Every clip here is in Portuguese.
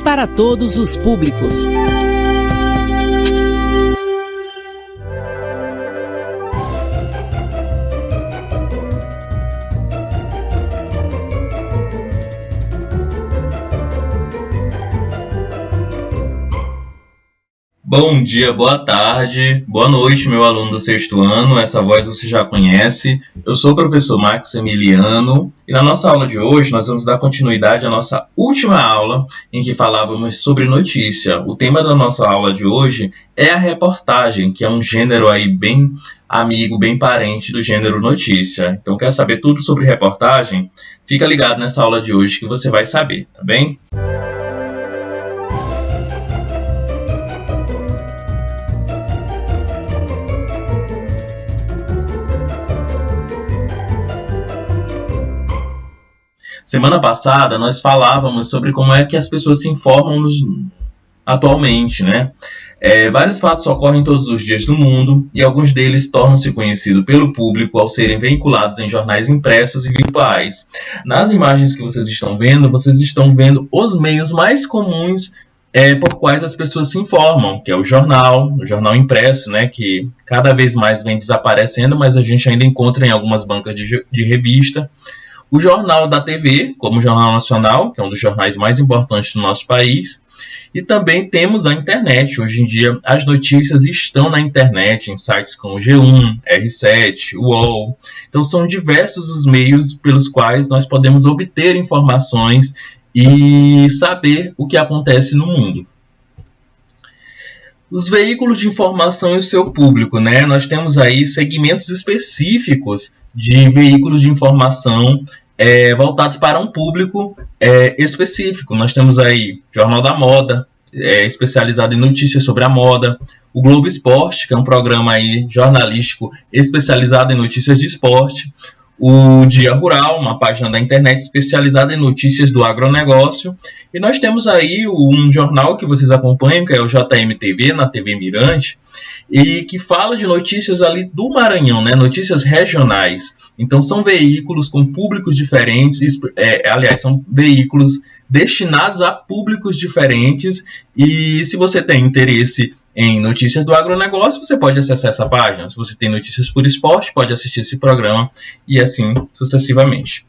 para todos os públicos. Bom dia, boa tarde, boa noite, meu aluno do sexto ano. Essa voz você já conhece. Eu sou o professor Maximiliano e na nossa aula de hoje nós vamos dar continuidade à nossa última aula em que falávamos sobre notícia. O tema da nossa aula de hoje é a reportagem, que é um gênero aí bem amigo, bem parente do gênero notícia. Então, quer saber tudo sobre reportagem? Fica ligado nessa aula de hoje que você vai saber, tá bem? Semana passada nós falávamos sobre como é que as pessoas se informam atualmente, né? Vários fatos ocorrem todos os dias do mundo e alguns deles tornam-se conhecidos pelo público ao serem veiculados em jornais impressos e virtuais. Nas imagens que vocês estão vendo os meios mais comuns por quais as pessoas se informam, que é o jornal impresso, né, que cada vez mais vem desaparecendo, mas a gente ainda encontra em algumas bancas de revista. O jornal da TV, como o Jornal Nacional, que é um dos jornais mais importantes do nosso país. E também temos a internet. Hoje em dia, as notícias estão na internet, em sites como G1, R7, UOL. Então, são diversos os meios pelos quais nós podemos obter informações e saber o que acontece no mundo. Os veículos de informação e o seu público, né? Nós temos aí segmentos específicos de veículos de informação voltados para um público específico. Nós temos aí Jornal da Moda, especializado em notícias sobre a moda, o Globo Esporte, que é um programa aí jornalístico especializado em notícias de esporte, o Dia Rural, uma página da internet especializada em notícias do agronegócio. E nós temos aí um jornal que vocês acompanham, que é o JMTV, na TV Mirante, e que fala de notícias ali do Maranhão, né? Notícias regionais. Então são veículos com públicos diferentes, aliás, são veículos destinados a públicos diferentes, e se você tem interesse em notícias do agronegócio, você pode acessar essa página. Se você tem notícias por esporte, pode assistir esse programa e assim sucessivamente.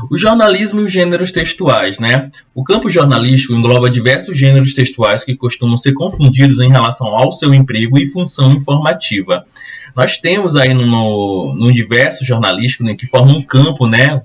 O jornalismo e os gêneros textuais, né? O campo jornalístico engloba diversos gêneros textuais que costumam ser confundidos em relação ao seu emprego e função informativa. Nós temos aí no universo jornalístico, né, que forma um campo, né,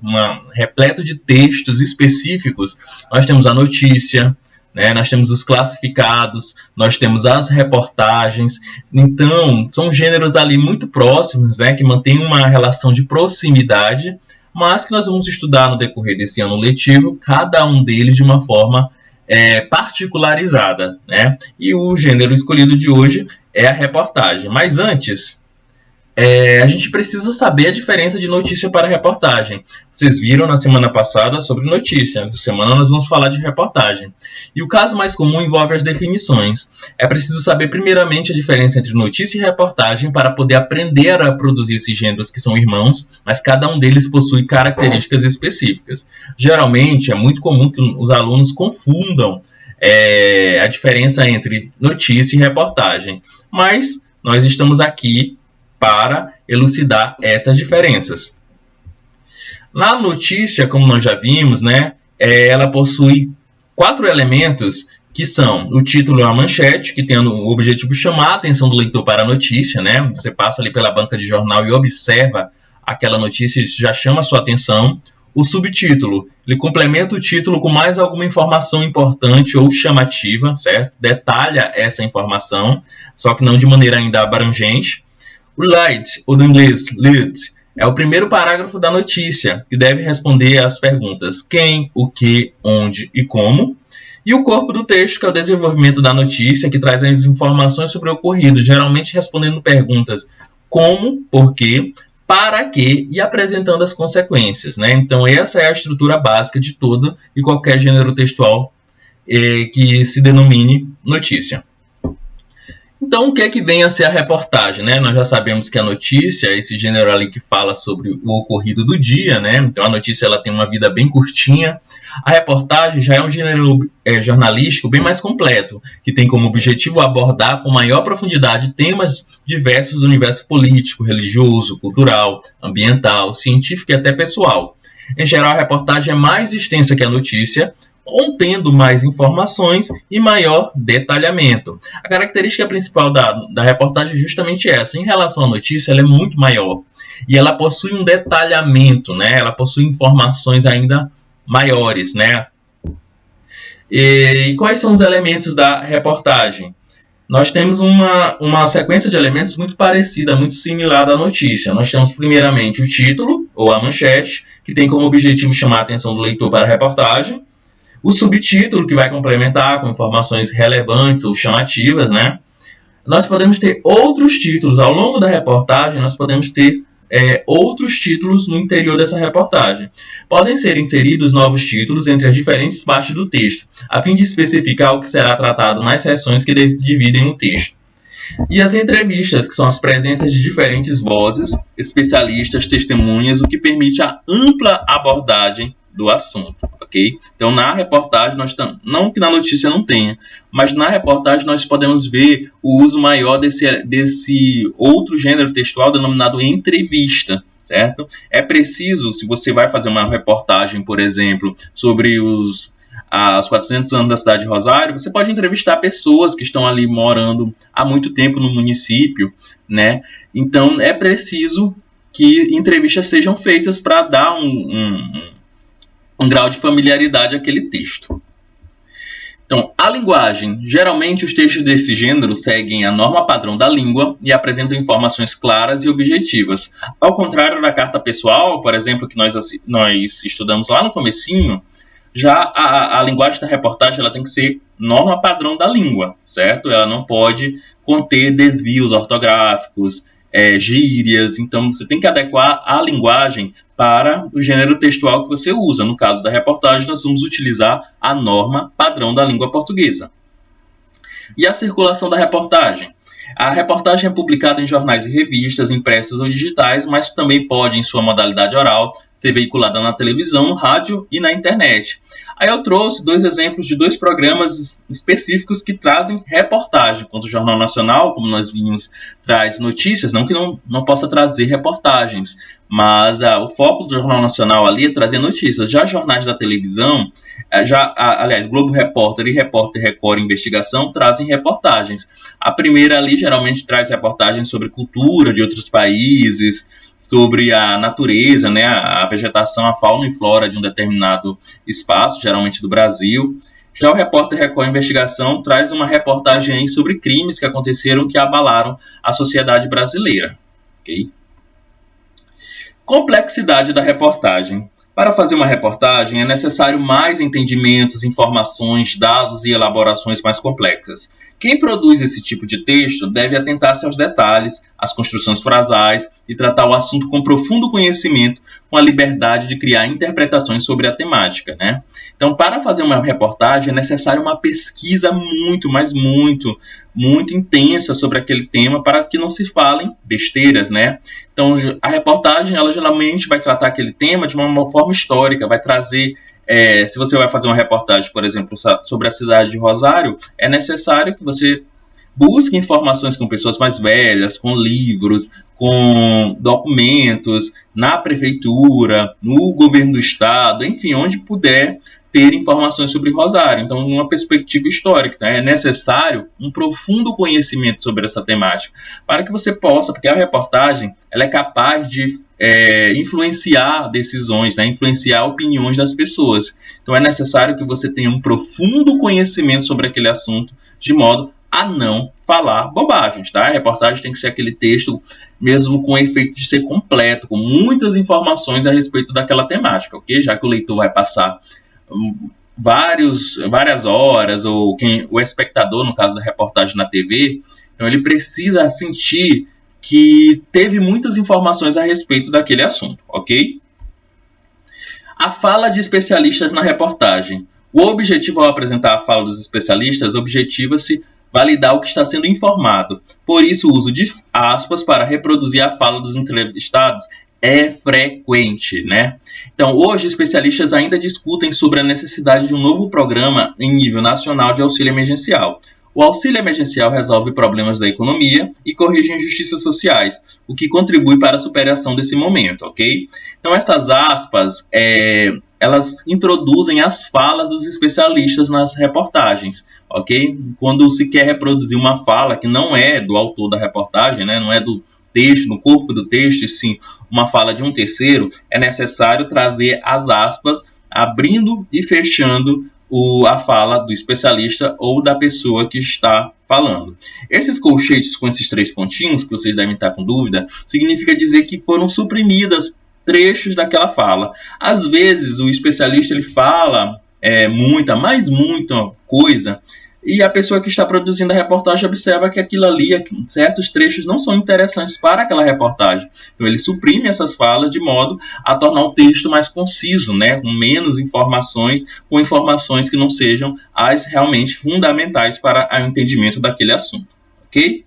repleto de textos específicos. Nós temos a notícia, né, nós temos os classificados, nós temos as reportagens. Então, são gêneros ali muito próximos, né, que mantêm uma relação de proximidade, mas que nós vamos estudar no decorrer desse ano letivo, cada um deles de uma forma particularizada, né? E o gênero escolhido de hoje é a reportagem. Mas antes, a gente precisa saber a diferença de notícia para reportagem. Vocês viram na semana passada sobre notícia. Nessa semana nós vamos falar de reportagem. E o caso mais comum envolve as definições. É preciso saber primeiramente a diferença entre notícia e reportagem para poder aprender a produzir esses gêneros que são irmãos, mas cada um deles possui características específicas. Geralmente é muito comum que os alunos confundam a diferença entre notícia e reportagem. Mas nós estamos aqui para elucidar essas diferenças. Na notícia, como nós já vimos, né, ela possui 4 elementos, que são o título e a manchete, que tem o objetivo de chamar a atenção do leitor para a notícia, né? Você passa ali pela banca de jornal e observa aquela notícia, isso já chama a sua atenção. O subtítulo, ele complementa o título com mais alguma informação importante ou chamativa, certo? Detalha essa informação, só que não de maneira ainda abrangente. O lead, ou do inglês lead, é o primeiro parágrafo da notícia, que deve responder às perguntas quem, o que, onde e como. E o corpo do texto, que é o desenvolvimento da notícia, que traz as informações sobre o ocorrido, geralmente respondendo perguntas como, por quê, para quê e apresentando as consequências, né? Então essa é a estrutura básica de todo e qualquer gênero textual que se denomine notícia. Então, o que é que vem a ser a reportagem, né? Nós já sabemos que a notícia é esse gênero ali que fala sobre o ocorrido do dia, né? Então, a notícia ela tem uma vida bem curtinha. A reportagem já é um gênero jornalístico bem mais completo, que tem como objetivo abordar com maior profundidade temas diversos do universo político, religioso, cultural, ambiental, científico e até pessoal. Em geral, a reportagem é mais extensa que a notícia, contendo mais informações e maior detalhamento. A característica principal da reportagem é justamente essa. Em relação à notícia, ela é muito maior e ela possui um detalhamento, né? Ela possui informações ainda maiores, né? E quais são os elementos da reportagem? Nós temos uma sequência de elementos muito parecida, muito similar da notícia. Nós temos primeiramente o título, ou a manchete, que tem como objetivo chamar a atenção do leitor para a reportagem. O subtítulo, que vai complementar com informações relevantes ou chamativas, né? Nós podemos ter outros títulos. Ao longo da reportagem, nós podemos ter outros títulos no interior dessa reportagem. Podem ser inseridos novos títulos entre as diferentes partes do texto, a fim de especificar o que será tratado nas seções que dividem o texto. E as entrevistas, que são as presenças de diferentes vozes, especialistas, testemunhas, o que permite a ampla abordagem do assunto, ok? Então, na reportagem, não que na notícia não tenha, mas na reportagem nós podemos ver o uso maior desse outro gênero textual denominado entrevista, certo? É preciso, se você vai fazer uma reportagem, por exemplo, sobre os 400 anos da cidade de Rosário, você pode entrevistar pessoas que estão ali morando há muito tempo no município, né? Então, é preciso que entrevistas sejam feitas para dar um grau de familiaridade àquele texto. Então, a linguagem. Geralmente, os textos desse gênero seguem a norma padrão da língua e apresentam informações claras e objetivas. Ao contrário da carta pessoal, por exemplo, que nós estudamos lá no comecinho, já a linguagem da reportagem ela tem que ser norma padrão da língua, certo? Ela não pode conter desvios ortográficos, gírias, então você tem que adequar a linguagem para o gênero textual que você usa. No caso da reportagem, nós vamos utilizar a norma padrão da língua portuguesa. E a circulação da reportagem? A reportagem é publicada em jornais e revistas, impressas ou digitais, mas também pode, em sua modalidade oral, ser veiculada na televisão, no rádio e na internet. Aí eu trouxe 2 exemplos de 2 programas específicos que trazem reportagem. Quanto o Jornal Nacional, como nós vimos, traz notícias, não que não possa trazer reportagens, mas o foco do Jornal Nacional ali é trazer notícias. Já jornais da televisão, aliás, Globo Repórter e Repórter Record Investigação trazem reportagens. A primeira ali geralmente traz reportagens sobre cultura de outros países, sobre a natureza, né, a vegetação, a fauna e flora de um determinado espaço, geralmente do Brasil. Já o Repórter Record Investigação traz uma reportagem aí sobre crimes que aconteceram que abalaram a sociedade brasileira. Okay? Complexidade da reportagem. Para fazer uma reportagem é necessário mais entendimentos, informações, dados e elaborações mais complexas. Quem produz esse tipo de texto deve atentar-se aos detalhes, às construções frasais e tratar o assunto com profundo conhecimento, com a liberdade de criar interpretações sobre a temática, né? Então, para fazer uma reportagem é necessário uma pesquisa muito, mas muito intensa sobre aquele tema para que não se falem besteiras, né? Então, a reportagem, ela geralmente vai tratar aquele tema de uma forma histórica, vai trazer, se você vai fazer uma reportagem, por exemplo, sobre a cidade de Rosário, é necessário que você busque informações com pessoas mais velhas, com livros, com documentos, na prefeitura, no governo do estado, enfim, onde puder ter informações sobre Rosário. Então, numa perspectiva histórica, né? É necessário um profundo conhecimento sobre essa temática, para que você possa, porque a reportagem ela é capaz de influenciar decisões, né? Influenciar opiniões das pessoas. Então, é necessário que você tenha um profundo conhecimento sobre aquele assunto, de modo a não falar bobagens, tá? A reportagem tem que ser aquele texto mesmo com o efeito de ser completo, com muitas informações a respeito daquela temática, ok? Já que o leitor vai passar várias horas, ou o espectador, no caso da reportagem na TV, então ele precisa sentir que teve muitas informações a respeito daquele assunto, ok? A fala de especialistas na reportagem. O objetivo ao apresentar a fala dos especialistas objetiva-se validar o que está sendo informado. Por isso, o uso de aspas para reproduzir a fala dos entrevistados é frequente, né? Então, hoje, especialistas ainda discutem sobre a necessidade de um novo programa em nível nacional de auxílio emergencial. O auxílio emergencial resolve problemas da economia e corrige injustiças sociais, o que contribui para a superação desse momento, ok? Então, essas aspas, elas introduzem as falas dos especialistas nas reportagens, ok? Quando se quer reproduzir uma fala que não é do autor da reportagem, né? Não é do texto, no corpo do texto, e sim uma fala de um terceiro, é necessário trazer as aspas, abrindo e fechando a fala do especialista ou da pessoa que está falando. Esses colchetes com esses 3 pontinhos, que vocês devem estar com dúvida, significa dizer que foram suprimidas trechos daquela fala. Às vezes o especialista ele fala muita coisa, e a pessoa que está produzindo a reportagem observa que aquilo ali, certos trechos não são interessantes para aquela reportagem. Então ele suprime essas falas de modo a tornar o texto mais conciso, né? Com menos informações, com informações que não sejam as realmente fundamentais para o entendimento daquele assunto. Ok?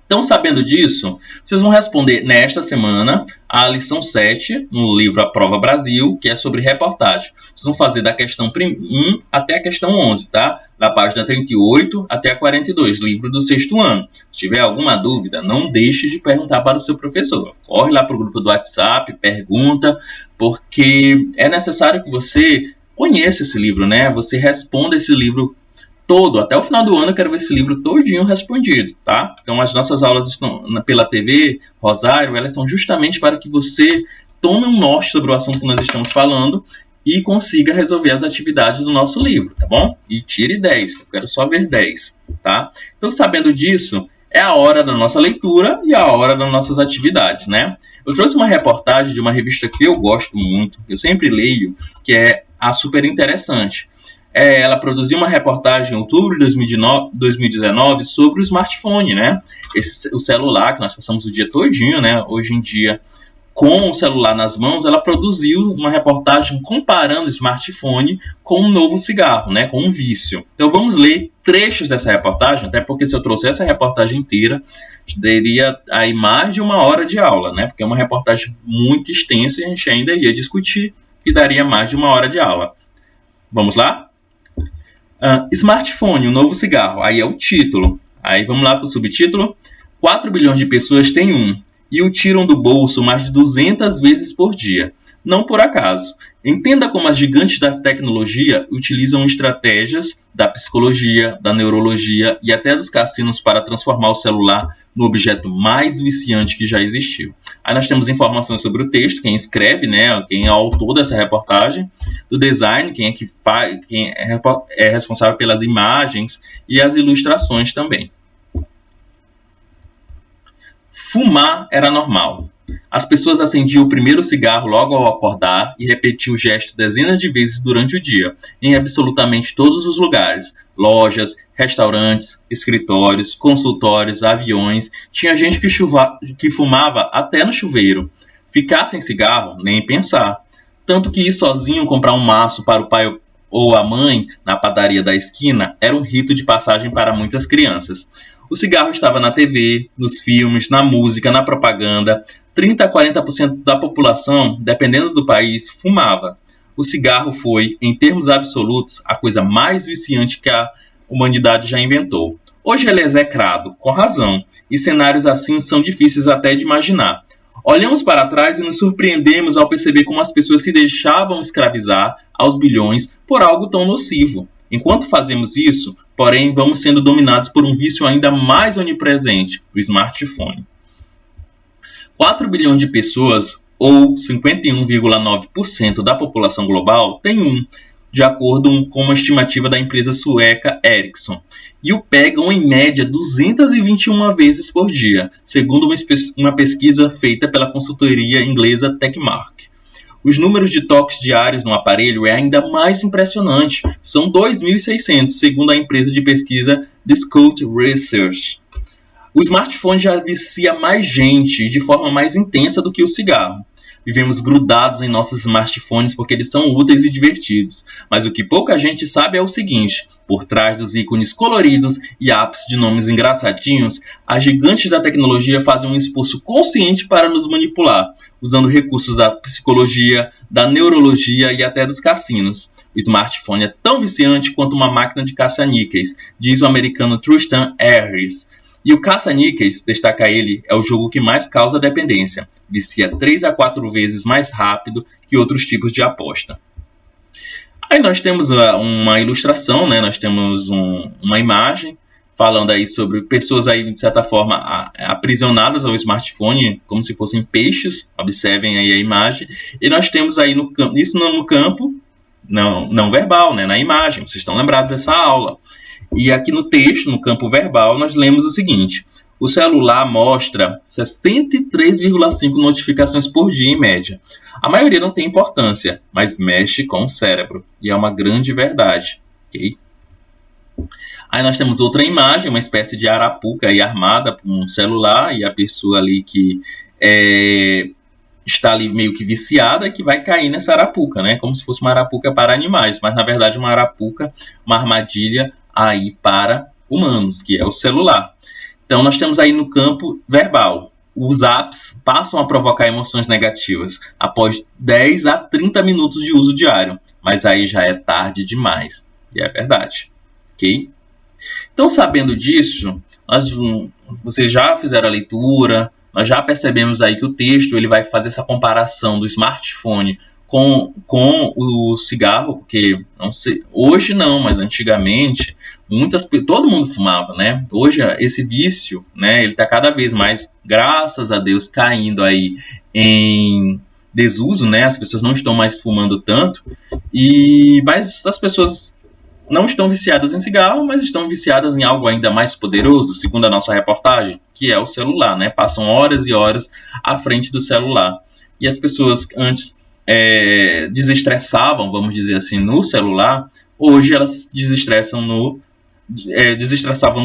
Então, sabendo disso, vocês vão responder nesta semana a lição 7, no livro A Prova Brasil, que é sobre reportagem. Vocês vão fazer da questão 1 até a questão 11, tá? Da página 38 até a 42, livro do 6º ano. Se tiver alguma dúvida, não deixe de perguntar para o seu professor. Corre lá para o grupo do WhatsApp, pergunta, porque é necessário que você conheça esse livro, né? Você responda esse livro todo, até o final do ano eu quero ver esse livro todinho respondido, tá? Então as nossas aulas estão pela TV Rosário, elas são justamente para que você tome um norte sobre o assunto que nós estamos falando e consiga resolver as atividades do nosso livro, tá bom? E tire 10, eu quero só ver 10, tá? Então, sabendo disso, é a hora da nossa leitura e a hora das nossas atividades, né? Eu trouxe uma reportagem de uma revista que eu gosto muito, eu sempre leio, que é a Super Interessante. Ela produziu uma reportagem em outubro de 2019 sobre o smartphone, né? O celular, que nós passamos o dia todinho, né? Hoje em dia, com o celular nas mãos, ela produziu uma reportagem comparando o smartphone com um novo cigarro, né? Com um vício. Então vamos ler trechos dessa reportagem, até porque se eu trouxer essa reportagem inteira, teria aí mais de 1 hora de aula, né? Porque é uma reportagem muito extensa e a gente ainda ia discutir e daria mais de 1 hora de aula. Vamos lá? Smartphone, o novo cigarro. Aí é o título. Aí vamos lá para o subtítulo. 4 bilhões de pessoas têm um e o tiram do bolso mais de 200 vezes por dia. Não por acaso. Entenda como as gigantes da tecnologia utilizam estratégias da psicologia, da neurologia e até dos cassinos para transformar o celular no objeto mais viciante que já existiu. Aí nós temos informações sobre o texto, quem escreve, né, quem é o autor dessa reportagem, do design, quem é responsável pelas imagens e as ilustrações também. Fumar era normal. As pessoas acendiam o primeiro cigarro logo ao acordar e repetiam o gesto dezenas de vezes durante o dia, em absolutamente todos os lugares. Lojas, restaurantes, escritórios, consultórios, aviões. Tinha gente que fumava até no chuveiro. Ficar sem cigarro, nem pensar. Tanto que ir sozinho comprar um maço para o pai ou a mãe na padaria da esquina era um rito de passagem para muitas crianças. O cigarro estava na TV, nos filmes, na música, na propaganda. 30 a 40% da população, dependendo do país, fumava. O cigarro foi, em termos absolutos, a coisa mais viciante que a humanidade já inventou. Hoje ele é execrado, com razão, e cenários assim são difíceis até de imaginar. Olhamos para trás e nos surpreendemos ao perceber como as pessoas se deixavam escravizar aos bilhões por algo tão nocivo. Enquanto fazemos isso, porém, vamos sendo dominados por um vício ainda mais onipresente, o smartphone. 4 bilhões de pessoas, ou 51,9% da população global, tem um, de acordo com uma estimativa da empresa sueca Ericsson, e o pegam em média 221 vezes por dia, segundo uma pesquisa feita pela consultoria inglesa Techmark. Os números de toques diários no aparelho é ainda mais impressionante, são 2.600, segundo a empresa de pesquisa Discount Research. O smartphone já vicia mais gente e de forma mais intensa do que o cigarro. vivemos grudados em nossos smartphones porque eles são úteis e divertidos. Mas o que pouca gente sabe é o seguinte: por trás dos ícones coloridos e apps de nomes engraçadinhos, as gigantes da tecnologia fazem um esforço consciente para nos manipular, usando recursos da psicologia, da neurologia e até dos cassinos. O smartphone é tão viciante quanto uma máquina de caça-níqueis, diz o americano Tristan Harris. E o caça-níqueis, destaca ele, é o jogo que mais causa dependência. Vicia 3 a 4 vezes mais rápido que outros tipos de aposta. Aí nós temos uma ilustração, né? Nós temos uma imagem falando aí sobre pessoas aí, de certa forma, aprisionadas ao smartphone, como se fossem peixes. Observem aí a imagem. E nós temos aí isso no campo não verbal, né? Na imagem. Vocês estão lembrados dessa aula. E aqui no texto, no campo verbal, nós lemos o seguinte: o celular mostra 73,5 notificações por dia em média. A maioria não tem importância, mas mexe com o cérebro. E é uma grande verdade. Okay? Aí nós temos outra imagem, uma espécie de arapuca aí armada por um celular, e a pessoa ali que está ali meio que viciada, que vai cair nessa arapuca, né? Como se fosse uma arapuca para animais, mas na verdade uma arapuca, uma armadilha aí para humanos, que é o celular. Então nós temos aí no campo verbal: os apps passam a provocar emoções negativas após 10 a 30 minutos de uso diário, mas aí já é tarde demais. E é verdade. Ok? Então, sabendo disso, vocês já fizeram a leitura, nós já percebemos aí que o texto ele vai fazer essa comparação do smartphone com o cigarro, porque não sei, hoje não, mas antigamente todo mundo fumava, né? Hoje esse vício, né, ele está cada vez mais, graças a Deus, caindo aí em desuso, né? As pessoas não estão mais fumando tanto, mas as pessoas não estão viciadas em cigarro, mas estão viciadas em algo ainda mais poderoso, segundo a nossa reportagem, que é o celular, né? Passam horas e horas à frente do celular. E as pessoas antes desestressavam, vamos dizer assim, no celular, hoje elas desestressavam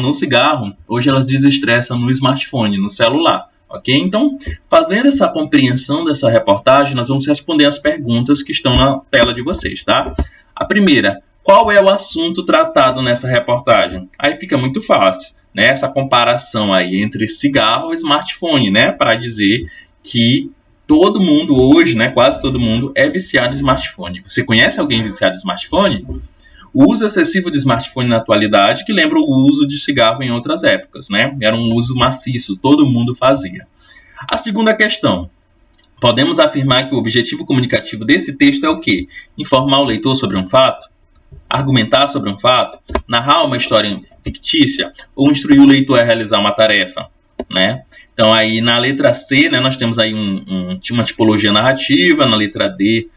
no cigarro, hoje elas desestressam no smartphone, no celular. Ok? Então, fazendo essa compreensão dessa reportagem, nós vamos responder as perguntas que estão na tela de vocês, tá? A primeira: qual é o assunto tratado nessa reportagem? Aí fica muito fácil, né? Essa comparação aí entre cigarro e smartphone, né? Para dizer que todo mundo hoje, né? Quase todo mundo é viciado em smartphone. Você conhece alguém viciado em smartphone? O uso excessivo de smartphone na atualidade, que lembra o uso de cigarro em outras épocas, né? Era um uso maciço, todo mundo fazia. A segunda questão: podemos afirmar que o objetivo comunicativo desse texto é o quê? Informar o leitor sobre um fato? Argumentar sobre um fato? Narrar uma história fictícia? Ou instruir o leitor a realizar uma tarefa? Né? Então, aí na letra C, né, nós temos aí uma tipologia narrativa. Na letra D,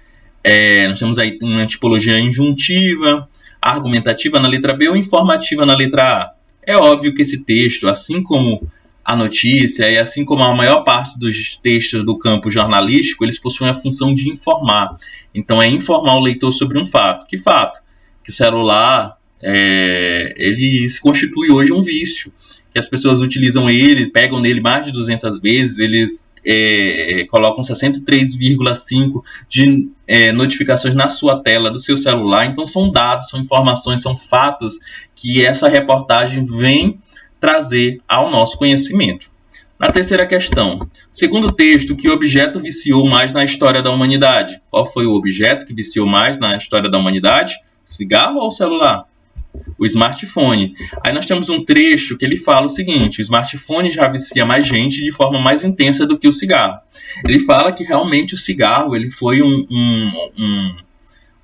nós temos aí uma tipologia injuntiva, argumentativa na letra B ou informativa na letra A. É óbvio que esse texto, assim como a notícia e assim como a maior parte dos textos do campo jornalístico, eles possuem a função de informar. Então, é informar o leitor sobre um fato. Que fato? Que o celular ele se constitui hoje um vício, que as pessoas utilizam ele, pegam nele mais de 200 vezes, eles colocam 63,5 de notificações na sua tela do seu celular. Então são dados, são informações, são fatos que essa reportagem vem trazer ao nosso conhecimento. Na terceira questão: segundo o texto, que objeto viciou mais na história da humanidade? Qual foi o objeto que viciou mais na história da humanidade? O cigarro ou o celular? O smartphone. Aí nós temos um trecho que ele fala o seguinte: o smartphone já vicia mais gente de forma mais intensa do que o cigarro. Ele fala que realmente o cigarro ele foi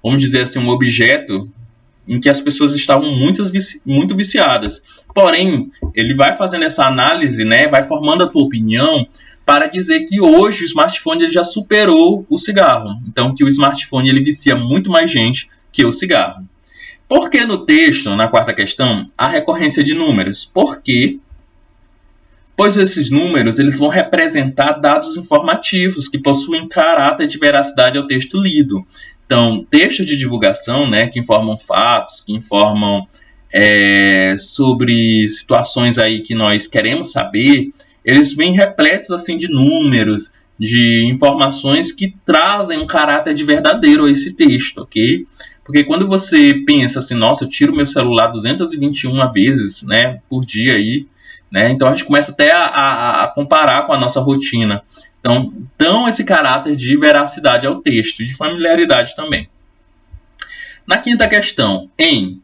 vamos dizer assim, um objeto em que as pessoas estavam muito viciadas. Porém, ele vai fazendo essa análise, né, vai formando a tua opinião para dizer que hoje o smartphone ele já superou o cigarro. Então, que o smartphone ele vicia muito mais gente que o cigarro. Por que no texto, na quarta questão, há recorrência de números? Por quê? Pois esses números eles vão representar dados informativos que possuem caráter de veracidade ao texto lido. Então, textos de divulgação, né, que informam fatos, que informam sobre situações aí que nós queremos saber, eles vêm repletos assim, de números, de informações que trazem um caráter de verdadeiro a esse texto, ok? Porque quando você pensa assim, nossa, eu tiro meu celular 221 vezes, né, por dia aí, né? Então a gente começa até a comparar com a nossa rotina. Então, dão esse caráter de veracidade ao texto, de familiaridade também. Na quinta questão,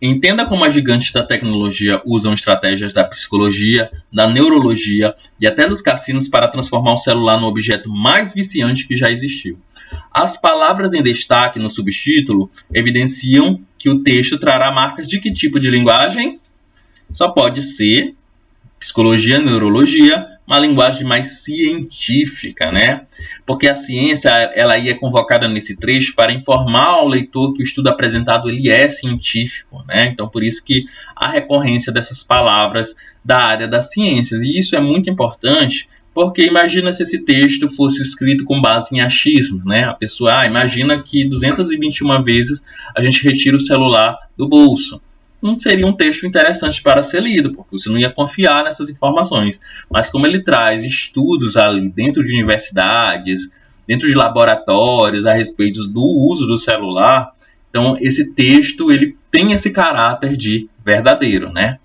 entenda como as gigantes da tecnologia usam estratégias da psicologia, da neurologia e até dos cassinos para transformar o celular no objeto mais viciante que já existiu. As palavras em destaque no subtítulo evidenciam que o texto trará marcas de que tipo de linguagem? Só pode ser psicologia, neurologia, uma linguagem mais científica, né? Porque a ciência, ela aí é convocada nesse trecho para informar ao leitor que o estudo apresentado ele é científico, né? Então, por isso que a recorrência dessas palavras da área das ciências. E isso é muito importante, porque imagina se esse texto fosse escrito com base em achismo, né? A pessoa, imagina que 221 vezes a gente retira o celular do bolso. Não seria um texto interessante para ser lido, porque você não ia confiar nessas informações. Mas como ele traz estudos ali dentro de universidades, dentro de laboratórios a respeito do uso do celular, então esse texto ele tem esse caráter de verdadeiro, né?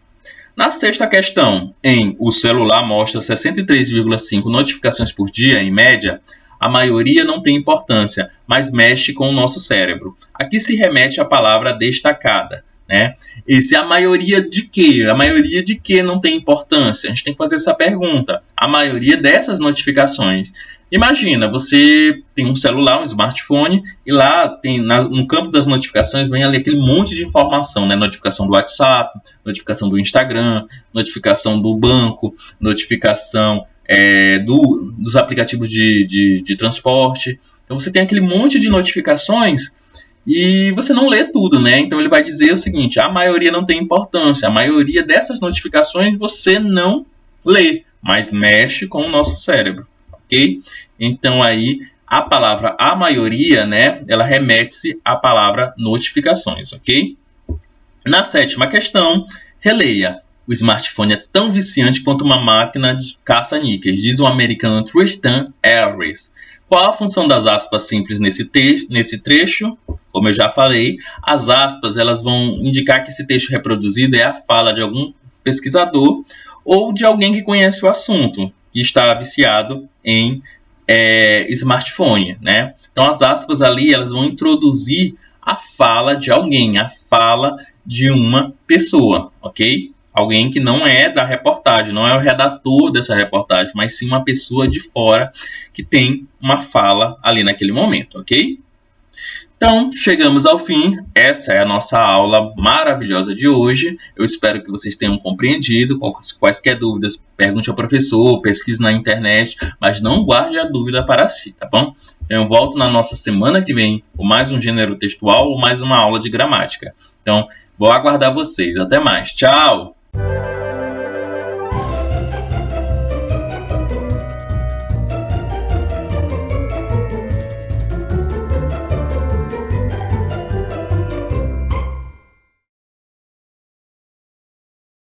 Na sexta questão, o celular mostra 63,5 notificações por dia, em média, a maioria não tem importância, mas mexe com o nosso cérebro. Aqui se remete à palavra destacada. Né? Esse a maioria de quê? A maioria de que não tem importância? A gente tem que fazer essa pergunta. A maioria dessas notificações. Imagina, você tem um celular, um smartphone, e lá tem no campo das notificações vem ali aquele monte de informação, né? Notificação do WhatsApp, notificação do Instagram, notificação do banco, notificação dos aplicativos de transporte. Então você tem aquele monte de notificações e você não lê tudo, né? Então ele vai dizer o seguinte, a maioria não tem importância, a maioria dessas notificações você não lê, mas mexe com o nosso cérebro, ok? Então aí a palavra a maioria, né, ela remete-se à palavra notificações, ok? Na sétima questão, releia. O smartphone é tão viciante quanto uma máquina de caça-níqueis, diz o americano Tristan Harris. Qual a função das aspas simples nesse trecho? Como eu já falei, as aspas elas vão indicar que esse texto reproduzido é a fala de algum pesquisador ou de alguém que conhece o assunto, que está viciado em smartphone, né? Então as aspas ali elas vão introduzir a fala de alguém, a fala de uma pessoa, ok? Alguém que não é da reportagem, não é o redator dessa reportagem, mas sim uma pessoa de fora que tem uma fala ali naquele momento, ok? Então, chegamos ao fim. Essa é a nossa aula maravilhosa de hoje. Eu espero que vocês tenham compreendido. Quaisquer dúvidas, pergunte ao professor, pesquise na internet, mas não guarde a dúvida para si, tá bom? Eu volto na nossa semana que vem com mais um gênero textual ou mais uma aula de gramática. Então, vou aguardar vocês. Até mais. Tchau!